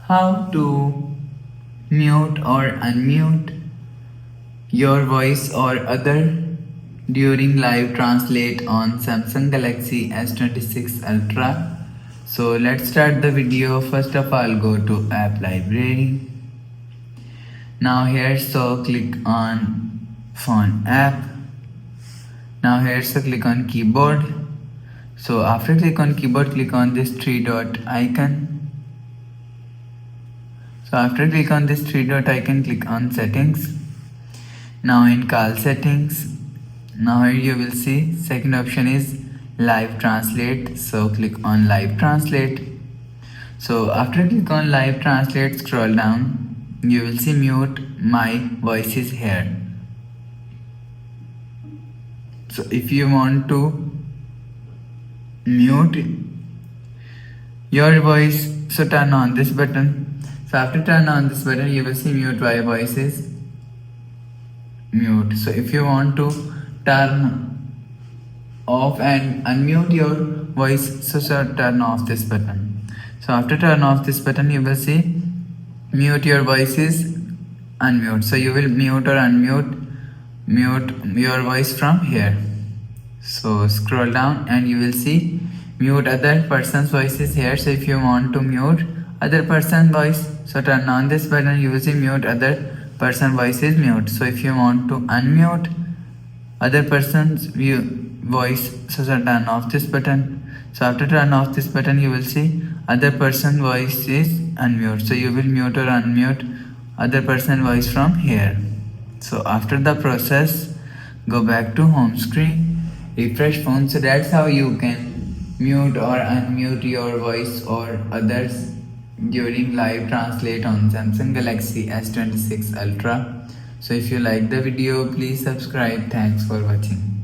how to mute or unmute your voice or other during live translate on Samsung Galaxy S26 Ultra. So let's start the video. First of all, go to app library. Now here, so click on phone app. Now here, so click on keyboard. So after click on keyboard, click on this three dot icon. So after click on this three dot icon, click on settings. Now in call settings, now here you will see second option is live translate. So click on live translate. So after click on live translate, scroll down, you will see mute my voices here. So if you want to mute your voice, so turn on this button. So after turn on this button, you will see mute my voices, mute. So if you want to turn off and unmute your voice, so turn off this button. So after turn off this button, you will see mute your voices, unmute. So you will mute or unmute your voice from here. So scroll down and you will see mute other person's voices here. So if you want to mute other person's voice, so turn on this button, you will see mute other person voices, mute. So if you want to unmute other person's voice, so turn off this button. So after turn off this button, you will see other person voice is unmute. So you will mute or unmute other person voice from here. So after the process, go back to home screen, refresh phone. So that's how you can mute or unmute your voice or others during live translate on Samsung Galaxy S26 Ultra. So if you like the video, please subscribe. Thanks for watching.